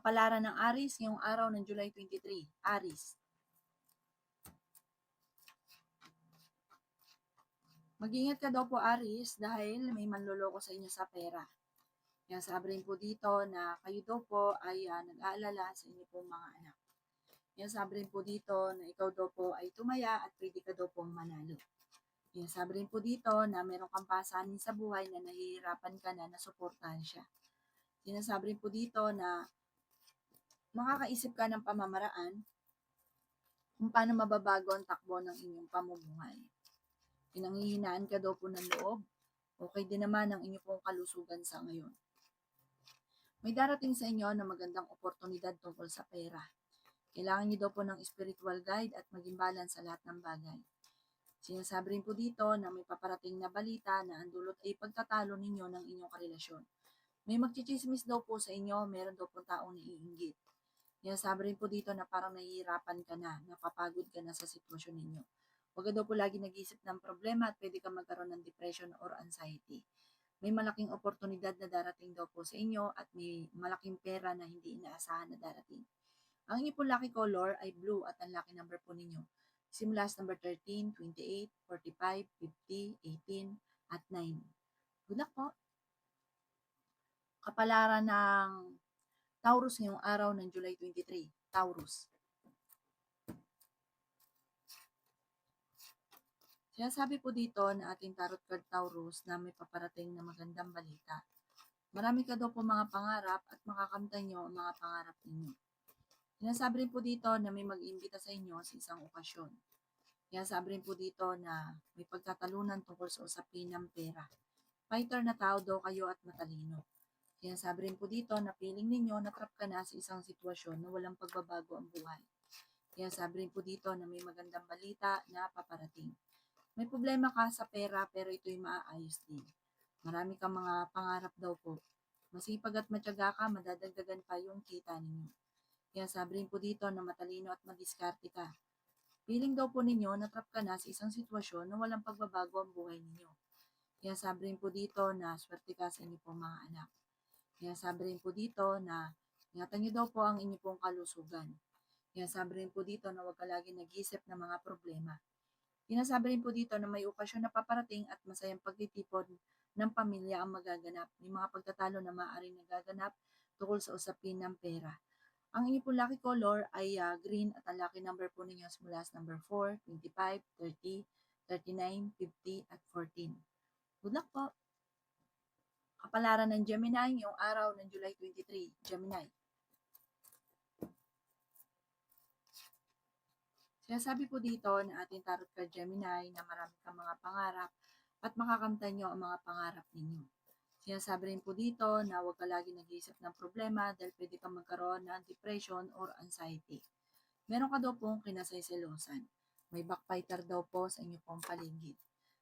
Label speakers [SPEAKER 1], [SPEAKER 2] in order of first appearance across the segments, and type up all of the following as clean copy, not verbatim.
[SPEAKER 1] Kapalaran ng Aris ngayong araw ng July 23. Aris. Mag-ingat ka daw po Aris dahil may manloloko sa inyo sa pera. Kaya sabi rin po dito na kayo daw po ay nag-aalala sa inyo pong mga anak. Kaya sabi rin po dito na ikaw daw po ay tumaya at pwede ka daw pong manalo. Kaya sabi rin po dito na meron kang pasanin sa buhay na nahihirapan ka na nasuportahan siya. Sinasabi rin po dito na makakaisip ka ng pamamaraan kung paano mababago ang takbo ng inyong pamumuhay. Pinanghihinaan ka daw po ng loob, okay din naman ang inyong pong kalusugan sa ngayon. May darating sa inyo na magandang oportunidad tungkol sa pera. Kailangan niyo daw po ng spiritual guide at maging balance sa lahat ng bagay. Sinasabi rin po dito na may paparating na balita na ang dulot ay pagtatalo ninyo ng inyong karelasyon. May magchichismis daw po sa inyo, meron daw po taong naiinggit. Sinasabi rin po dito na parang nahihirapan ka na, napapagod ka na sa sitwasyon ninyo. Huwag ka daw po lagi nag-iisip ng problema at pwede ka magkaroon ng depression or anxiety. May malaking oportunidad na darating daw po sa inyo at may malaking pera na hindi inaasahan na darating. Ang inyong po lucky color ay blue at ang lucky number po ninyo simula sa number 13, 28, 45, 50, 18, at 9. Good luck po! Kapalaran ng Taurus ngayong araw ng July 23. Taurus. Sinasabi po dito na ating tarot card Taurus na may paparating na magandang balita. Marami ka daw po mga pangarap at makakamtan nyo ang mga pangarap ninyo. Sinasabi rin po dito na may mag-iimbita sa inyo sa isang okasyon. Sinasabi rin po dito na may pagtatalunan tungkol sa usapin ng pera. Fighter na tao daw kayo at matalino. Sinasabi rin po dito na feeling ninyo natrap ka na sa isang sitwasyon na walang pagbabago ang buhay. Sinasabi rin po dito na may magandang balita na paparating. May problema ka sa pera pero ito'y maaayos din. Marami kang mga pangarap daw po. Masipag at matyaga ka, madadagdagan pa yung kita ninyo. Kaya sabi rin po dito na matalino at madiskarte ka. Feeling daw po ninyo natrap ka na sa isang sitwasyon na walang pagbabago ang buhay ninyo. Kaya sabi rin po dito na swerte ka sa inyo pong mga anak. Kaya sabi rin po dito na ingatan nyo daw po ang inyo pong kalusugan. Kaya sabi rin po dito na huwag ka lagi nag-isip ng mga problema. Sinasabi rin po dito na may okasyon na paparating at masayang pagtitipon ng pamilya ang magaganap. May mga pagtatalo na maaaring nagaganap tungkol sa usapin ng pera. Ang inyong po lucky color ay green at ang lucky number po ninyo mula sa number 4, 25, 30, 39, 50, at 14. Good luck po! Kapalaran ng Gemini ngayong araw ng July 23. Gemini. Sinasabi po dito na ating tarot card Gemini na marami kang mga pangarap at makakamtan nyo ang mga pangarap ninyo. Sinasabi rin po dito na huwag ka lagi nag-iisip ng problema dahil pwede kang magkaroon ng depression or anxiety. Meron ka daw pong kinasayselosan. May backfighter daw po sa inyo pong paligid.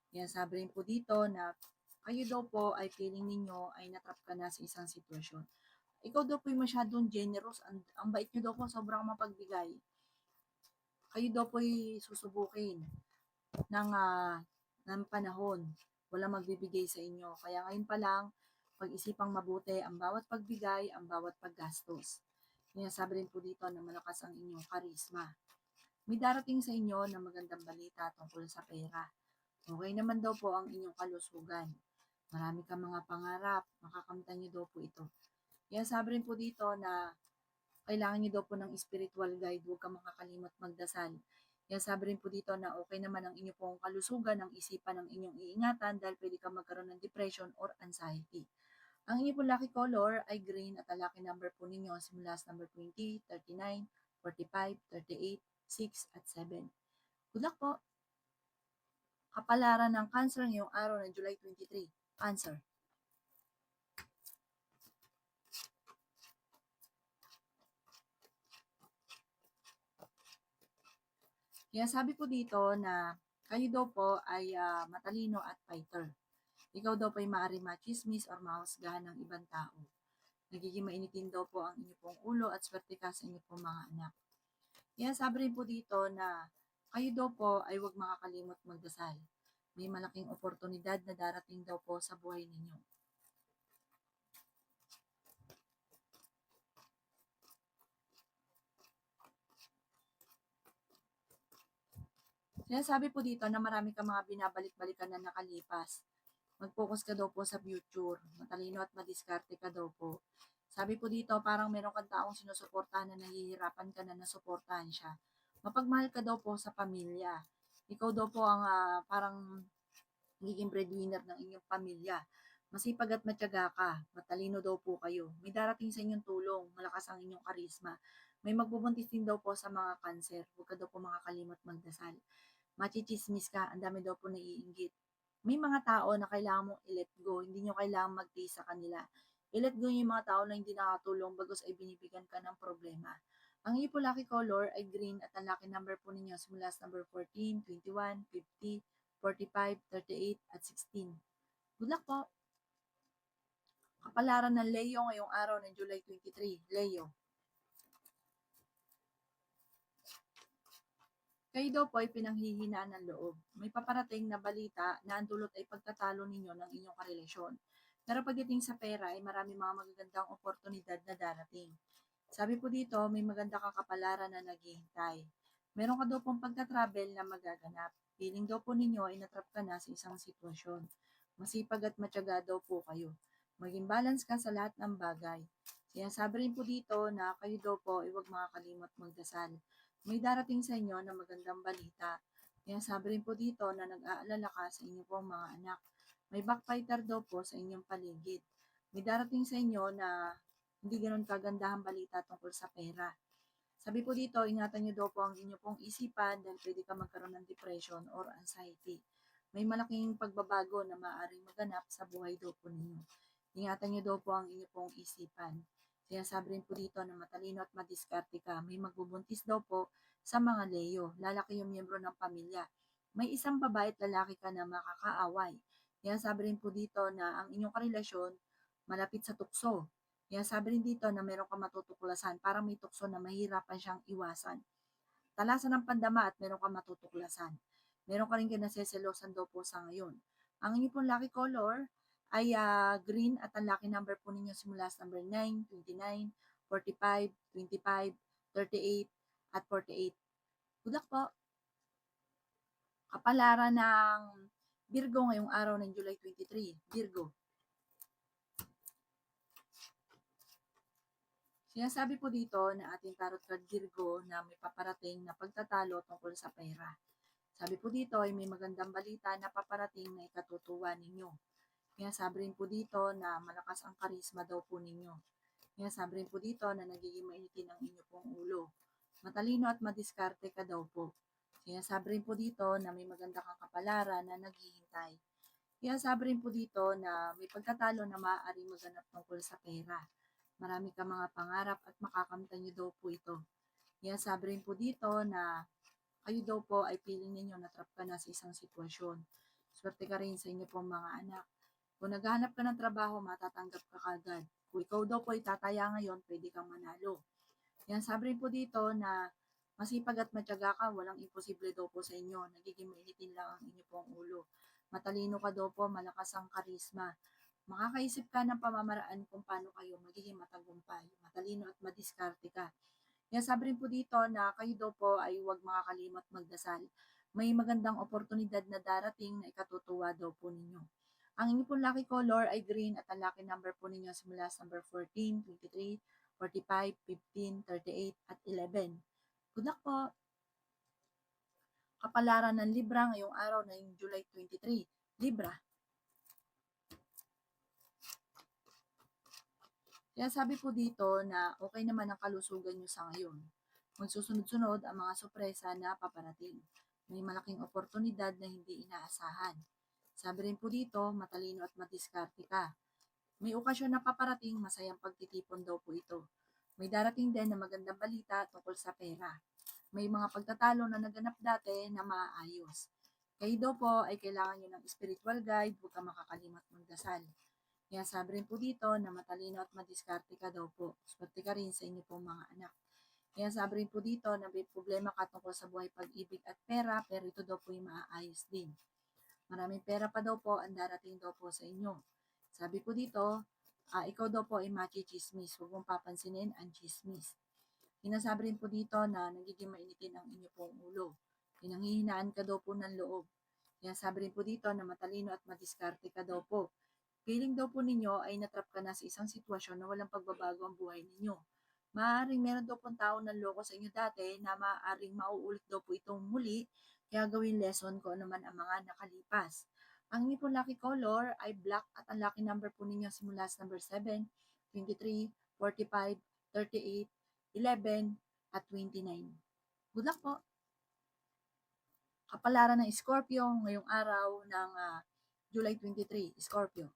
[SPEAKER 1] Sinasabi rin po dito na kayo daw po ay feeling ninyo ay natrap ka na sa isang sitwasyon. Ikaw daw po ay masyadong generous. Ang bait nyo daw po, sobrang mapagbigay. Kayo daw po ay susubukin ng panahon. Walang magbibigay sa inyo. Kaya ngayon pa lang, pag-isipang mabuti ang bawat pagbigay, ang bawat paggastos. Sinasabi rin po dito na malakas ang inyong karisma. May darating sa inyo na magandang balita tungkol sa pera. Okay naman daw po ang inyong kalusugan. Marami kang mga pangarap, makakamtan niyo daw po ito. Kaya sabi rin po dito na kailangan niyo daw po ng spiritual guide, huwag kang makakalimot magdasal. Kaya sabi rin po dito na okay naman ang inyong pong kalusugan, ang isipan ng inyong iingatan dahil pwede kang magkaroon ng depression or anxiety. Ang inyong pong lucky color ay green at ang lucky number po ninyo simula sa number 20, 39, 45, 38, 6, at 7. Good luck po! Kapalaran ng Cancer ngayong araw ng July 23. Cancer. Kaya sabi po dito na kayo daw po ay matalino at fighter. Ikaw daw po ay maaaring machismis or mahusgahan ng ibang tao. Nagiging mainitin daw po ang inyong pong ulo at swerte ka sa inyong pong mga anak. Kaya sabi rin po dito na kayo daw po ay huwag makakalimot magdasal. May malaking oportunidad na darating daw po sa buhay ninyo. Sinasabi po dito na marami kang mga binabalik-balikan na nakalipas. Mag-focus ka daw po sa future. Matalino at madiskarte ka daw po. Sabi po dito, parang meron kang taong sinusuportahan na nahihirapan ka na nasuportahan siya. Mapagmahal ka daw po sa pamilya. Ikaw daw po ang parang magiging breadwinner ng inyong pamilya. Masipag at matyaga ka, matalino daw po kayo. May darating sa inyong tulong, malakas ang inyong karisma. May magbubuntis din daw po sa mga cancer. Huwag ka daw po makakalimot magdasal. Machichismis ka, ang dami daw po naiinggit. May mga tao na kailangan mong i-let go, hindi nyo kailangan magtiis sa kanila. I-let go nyo yung mga tao na hindi nakatulong bagos ay binibigyan ka ng problema. Ang iyo po lucky color ay green at ang lucky number po ninyo simula sa number 14, 21, 50, 45, 38 at 16. Good luck po! Kapalaran ng Leo ngayong araw ng July 23. Leo. Kayo daw po ay pinanghihinaan ng loob. May paparating na balita na ang dulot ay pagtatalo ninyo ng inyong karelasyon. Pero pagdating sa pera ay marami mga magagandang oportunidad na darating. Sabi po dito, may maganda kang kapalaran na naghihintay. Meron ka daw pong pagta-travel na magaganap. Feeling daw po ninyo ay natrap ka na sa isang sitwasyon. Masipag at matyaga daw po kayo. Maging balance ka sa lahat ng bagay. Sinasabi rin po dito na kayo daw po ay huwag makakalimot magdasal. May darating sa inyo na magandang balita. Sinasabi rin po dito na nag-aalala ka sa inyong pong mga anak. May backfighter daw po sa inyong paligid. May darating sa inyo na hindi ganun kagandahang balita tungkol sa pera. Sabi po dito, ingatan nyo daw po ang inyong pong isipan dahil pwede ka magkaroon ng depression or anxiety. May malaking pagbabago na maaaring maganap sa buhay daw po ninyo. Ingatan nyo daw po ang inyong pong isipan. Sinasabi rin po dito na matalino at madiskarte ka. May magbubuntis daw po sa mga Leo. Lalaki yung miyembro ng pamilya. May isang babae at lalaki ka na makakaaway. Sinasabi rin po dito na ang inyong karelasyon malapit sa tukso. Sabi rin dito na meron kang matutuklasan. Parang may tukso na mahirapan siyang iwasan. Talasan ng pandama at meron kang matutuklasan. Meron ka rin kinaseselosan daw po sa ngayon. Ang inyong pong lucky color ay green at ang lucky number po ninyo simula sa number 9, 29, 45, 25, 38 at 48. Good luck po! Kapalaran ng Virgo ngayong araw ng July 23. Virgo. Sinasabi po dito na ating tarot card Virgo na may paparating na pagtatalo tungkol sa pera. Sabi po dito ay may magandang balita na paparating na ikatutuwa ninyo. Sabi rin po dito na malakas ang karisma daw po ninyo. Sabi rin po dito na nagiging mainitin ang inyo pong ulo. Matalino at madiskarte ka daw po. Sabi rin po dito na may maganda kang kapalaran na naghihintay. Sabi rin po dito na may pagtatalo na maaaring maganap tungkol sa pera. Marami ka mga pangarap at makakamtan nyo daw po ito. Sabi rin po dito na kayo daw po ay feeling ninyo natrap ka na sa isang sitwasyon. Swerte ka rin sa inyo pong mga anak. Kung naghahanap ka ng trabaho, matatanggap ka kagad. Kung ikaw daw po ay tataya ngayon, pwede kang manalo. Sabi rin po dito na masipag at matyaga ka, walang imposible daw po sa inyo. Nagiging mainitin lang ang inyo pong ulo. Matalino ka daw po, malakas ang karisma. Makakaisip ka ng pamamaraan kung paano kayo magiging matagumpay. Matalino at madiskarte ka. Sabi rin po dito na kayo daw po ay huwag makakalimot magdasal. May magandang oportunidad na darating na ikatutuwa daw po ninyo. Ang inyong pong lucky color ay green at ang lucky number po ninyo simula sa number 14, 23, 45, 15, 38 at 11. Good luck po! Kapalaran ng Libra ngayong araw na yung July 23. Libra. Sabi po dito na okay naman ang kalusugan nyo sa ngayon. Magsusunod-sunod ang mga sorpresa na paparating. May malaking oportunidad na hindi inaasahan. Sabi rin po dito, matalino at madiskarte ka. May okasyon na paparating, masayang pagtitipon daw po ito. May darating din na magandang balita tungkol sa pera. May mga pagtatalo na naganap dati na maaayos. Kayo daw po ay kailangan nyo ng spiritual guide, huwag ka makakalimot magdasal. Sabi rin po dito na matalino at madiskarte ka daw po. Swerte ka rin sa inyo pong mga anak. Sabi rin po dito na may problema ka tungkol sa buhay pag-ibig at pera, pero ito daw po yung maaayos din. Maraming pera pa daw po ang darating daw po sa inyo. Sabi po dito, ikaw daw po ay machichismis. Huwag mong papansinin ang chismis. Sinasabi rin po dito na nagiging mainitin ang inyo pong ulo. Pinanghihinaan ka daw po ng loob. Kaya sabi rin po dito na matalino at madiskarte ka daw po. Feeling daw po ninyo ay natrap ka na sa isang sitwasyon na walang pagbabago ang buhay ninyo. Maaaring meron daw pong tao ng loko sa inyo dati na maaaring mauulit daw po itong muli, kaya gawin lesson ko naman ang mga nakalipas. Ang inyo pong lucky color ay black at ang lucky number po ninyo simula sa number 7, 23, 45, 38, 11, at 29. Good luck po! Kapalaran ng Scorpio ngayong araw ng July 23, Scorpio.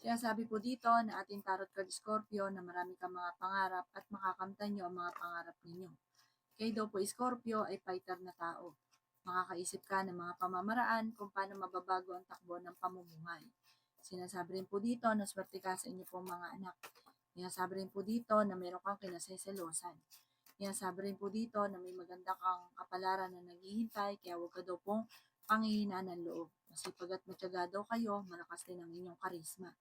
[SPEAKER 1] Kaya sabi po dito na ating tarot card Scorpio na marami kang mga pangarap at makakamtan nyo ang mga pangarap ninyo. Kayo daw po Scorpio ay fighter na tao. Makakaisip ka ng mga pamamaraan kung paano mababago ang takbo ng pamumuhay. Sinasabi rin po dito na swerte ka sa inyo pong mga anak. Sinasabi rin po dito na meron kang kinaseselosan. Sinasabi rin po dito na may maganda kang kapalaran na naghihintay, kaya huwag ka daw pong panghihina ng loob. Masipag at matyaga daw kayo, malakas din ang inyong karisma.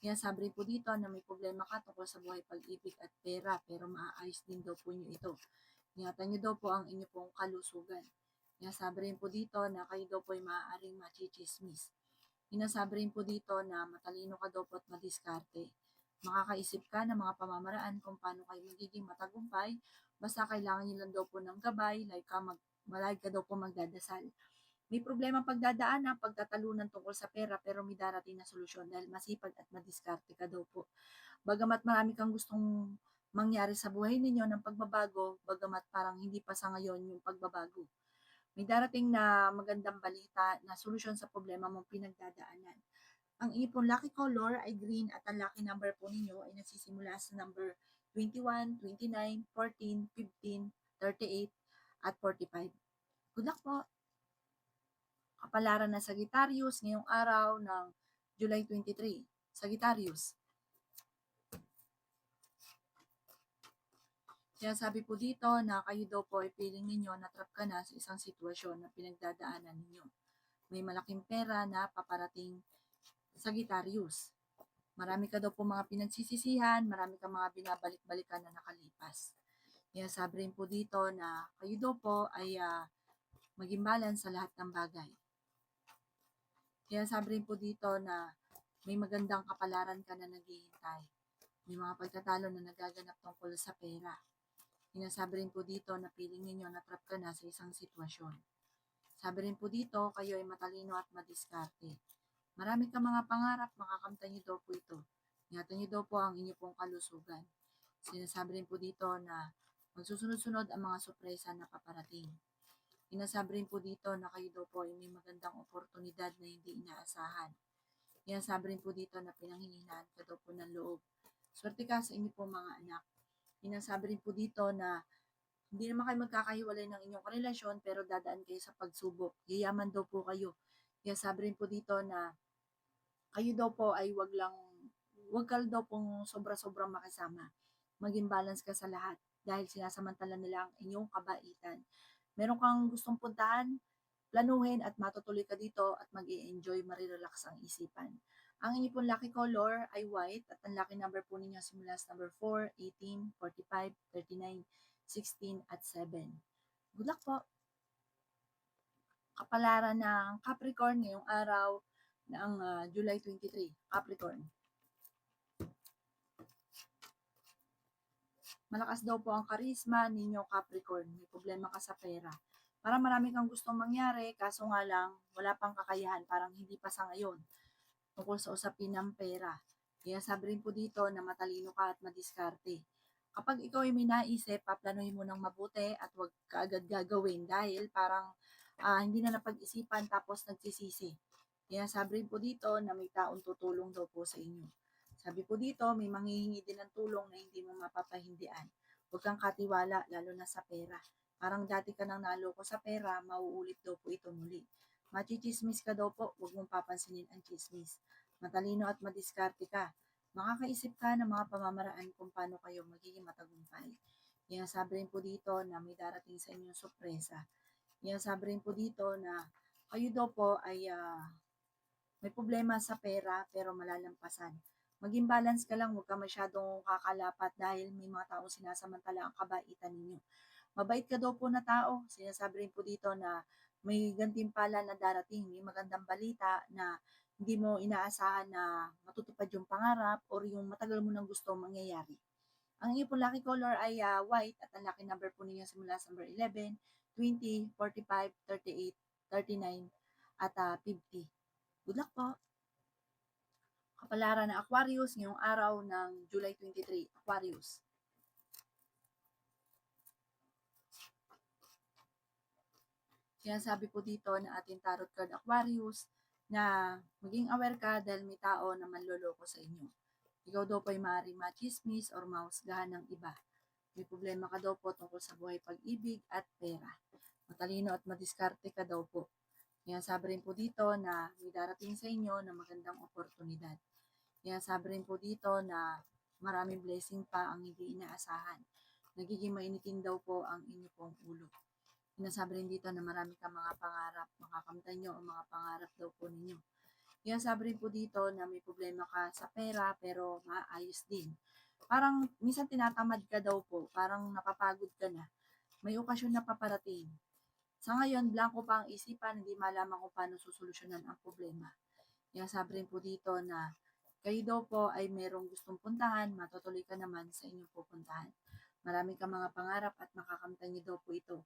[SPEAKER 1] Sabi rin po dito na may problema ka tungkol sa buhay, pag-ibig at pera, pero maaayos din daw po nyo ito. Ingatan nyo daw po ang inyo pong kalusugan. Sabi rin po dito na kayo daw po ay maaaring machichismis. Sinasabi rin po dito na matalino ka daw po at madiskarte. Makakaisip ka ng mga pamamaraan kung paano kayo magiging matagumpay, basta kailangan nyo lang daw po ng gabay, like ka daw po magdadasal. May problema pagdadaanan, pagtatalunan tungkol sa pera, pero may darating na solusyon dahil masipag at madiskarte ka daw po. Bagamat marami kang gustong mangyari sa buhay ninyo ng pagbabago, bagamat parang hindi pa sa ngayon yung pagbabago. May darating na magandang balita na solusyon sa problema mong pinagdadaanan. Ang inyo pong lucky color ay green at ang lucky number po ninyo ay nagsisimula sa number 21, 29, 14, 15, 38, at 45. Good luck po! Kapalaran ng Sagittarius ngayong araw ng July 23. Sagittarius. Kaya sabi po dito na kayo daw po ay feeling ninyo na trap ka na sa isang sitwasyon na pinagdadaanan ninyo. May malaking pera na paparating, Sagittarius. Marami ka daw po mga pinagsisisihan, marami ka mga binabalik-balikan na nakalipas. Kaya sabi rin po dito na kayo daw po ay maging balance sa lahat ng bagay. Kaya sabi rin po dito na may magandang kapalaran ka na naghihintay. May mga pagtatalo na nagaganap tungkol sa pera. Sinasabi rin po dito na feeling ninyo na trap ka na sa isang sitwasyon. Sabi rin po dito, kayo ay matalino at madiskarte. Marami ka mga pangarap, makakamtan niyo daw po ito. Ingatan niyo daw po ang inyo pong kalusugan. Sinasabi rin po dito na magsusunod-sunod ang mga sorpresa na paparating. Sinasabi rin po dito na kayo daw po ay may magandang oportunidad na hindi inaasahan. Sinasabi rin po dito na pinanghihinaan ka daw po ng loob. Swerte ka sa inyo pong mga anak. Sinasabi rin po dito na hindi naman kayo magkakahiwalay ng inyong relasyon, pero dadaan kayo sa pagsubok. Yayaman daw po kayo. Kaya sabi rin po dito na kayo daw po ay wag ka daw pong sobra-sobrang makisama. Maging balance ka sa lahat dahil sinasamantala nila ang inyong kabaitan. Meron kang gustong puntahan, planuhin at matutuloy ka dito at mag-i-enjoy, marirelax ang isipan. Ang inyo pong lucky color ay white at ang lucky number po ninyo simula sa number 4, 18, 45, 39, 16, at 7. Good luck po! Kapalaran ng Capricorn ngayong araw ng July 23. Capricorn. Malakas daw po ang karisma ninyo, Capricorn. May problema ka sa pera. Parang marami kang gustong mangyari, kaso nga lang, wala pang kakayahan, parang hindi pa sa ngayon, tungkol sa usapin ng pera. Kaya sabi rin po dito na matalino ka at madiskarte. Kapag ikaw ay may naisip, paplanuhin mo ng mabuti at huwag ka agad gagawin dahil parang hindi na napag-isipan tapos nagsisisi. Kaya sabi rin po dito na may taong tutulong daw po sa inyo. Sabi po dito, may manghihingi din ng tulong na hindi mo mapapahindian. Huwag kang katiwala, lalo na sa pera. Parang dati ka nang naloko sa pera, mauulit daw po ito muli. Machichismis ka daw po, huwag mong papansinin ang chismis. Matalino at madiskarte ka. Makakaisip ka ng mga pamamaraan kung paano kayo magiging matagumpay. Kaya sabi rin po dito na may darating sa inyong sorpresa. Kaya sabi rin po dito na kayo daw po ay may problema sa pera pero malalampasan. Maging balance ka lang, huwag ka masyadong kakalapat dahil may mga taong sinasamantala ang kabaitan ninyo. Mabait ka daw po na tao. Sinasabi rin po dito na may gantimpala na darating, may magandang balita na hindi mo inaasahan na matutupad yung pangarap or yung matagal mo nang gusto mangyayari. Ang iyong po lucky color ay white at ang lucky number po ninyo simula sa number 11, 20, 45, 38, 39 at 50. Good luck po! Kapalaran ng Aquarius ngayong araw ng July 23, Aquarius. Sinasabi po dito na ating tarot card Aquarius na maging aware ka dahil may tao na manloloko sa inyo. Ikaw daw po ay maaaring machismis or mahusgahan ng iba. May problema ka daw po tungkol sa buhay pag-ibig at pera. Matalino at madiskarte ka daw po. Sinasabi rin po dito na may darating sa inyo na magandang oportunidad. Sinasabi rin po dito na maraming blessing pa ang hindi inaasahan. Nagiging mainitin daw po ang inyo pong ulo. Sinasabi rin dito na marami kang mga pangarap, makakamtan nyo ang mga pangarap daw po ninyo. Sinasabi rin po dito na may problema ka sa pera pero maayos din. Parang minsan tinatamad ka daw po, parang napapagod ka na. May okasyon na paparating. Sa ngayon, blanco pa ang isipan, hindi malaman kung paano susolusyonan ang problema. Sinasabi rin po dito na kayo daw po ay merong gustong puntahan, matutuloy ka naman sa inyong pupuntahan. Marami kang mga pangarap at makakamtan niyo daw po ito.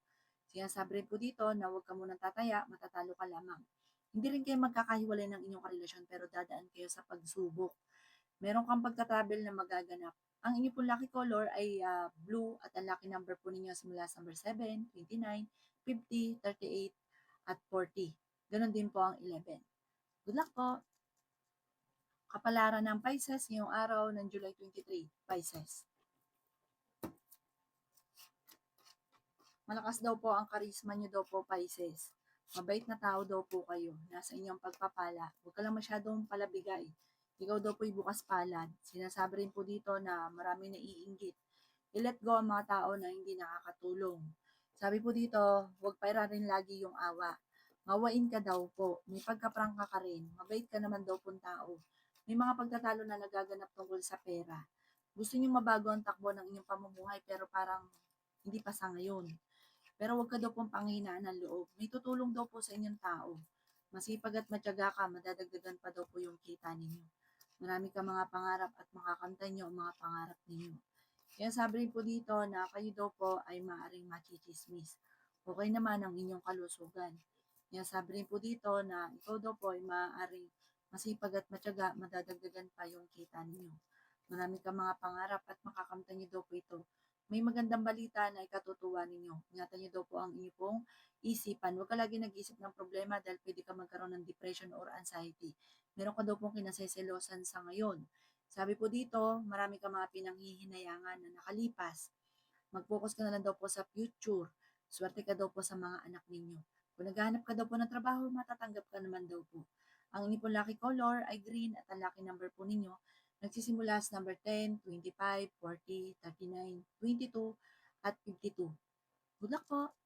[SPEAKER 1] Sinasabi rin po dito na huwag ka munang tataya, matatalo ka lamang. Hindi rin kayo magkakahiwalay ng inyong karelasyon pero dadaan kayo sa pagsubok. Meron kang pagka-travel na magaganap. Ang inyong pong lucky color ay blue at ang lucky number po ninyo simula sa number 7, 29, 50, 38, at 40. Ganon din po ang 11. Good luck po! Kapalaran ng Pisces ngayong araw ng July 23, Pisces. Malakas daw po ang karisma niyo daw po, Pisces. Mabait na tao daw po kayo. Nasa inyong pagpapala. Huwag ka lang masyadong palabigay. Ikaw daw po'y bukas palad. Sinasabi rin po dito na maraming naiinggit. I-let go ang mga tao na hindi nakakatulong. Sabi po dito, huwag pairarin lagi yung awa. Mawain ka daw po. May pagkaprangka ka rin. Mabait ka naman daw pong tao. May mga pagtatalo na nagaganap tungkol sa pera. Gusto niyo mabago ang takbo ng inyong pamumuhay pero parang hindi pa sa ngayon. Pero huwag ka daw pong panghinaan ng loob. May tutulong daw po sa inyong tao. Masipag at matyaga ka, madadagdagan pa daw po yung kita ninyo. Marami ka mga pangarap at makakamtan nyo ang mga pangarap ninyo. Kaya sabi rin po dito na kayo daw po ay maaaring machichismis. Okay naman ang inyong kalusugan. Kaya sabi rin po dito na ikaw daw po ay maaaring masipag at matyaga, madadagdagan pa yung kita ninyo. Marami ka mga pangarap at makakamtan nyo daw po ito. May magandang balita na ikatutuwa ninyo. Ingatan niyo daw po ang inyong pong isipan. Huwag ka lagi nag-isip ng problema dahil pwede ka magkaroon ng depression or anxiety. Meron ka daw pong kinaseselosan sa ngayon. Sabi po dito, marami ka mga pinanghihinayangan na nakalipas. Mag-focus ka na lang daw po sa future. Swerte ka daw po sa mga anak ninyo. Kung naghahanap ka daw po ng trabaho, matatanggap ka naman daw po. Ang inyong pong lucky color ay green at ang lucky number po ninyo nagsisimula sa number 10, 25, 40, 39, 22, at 52. Good luck po!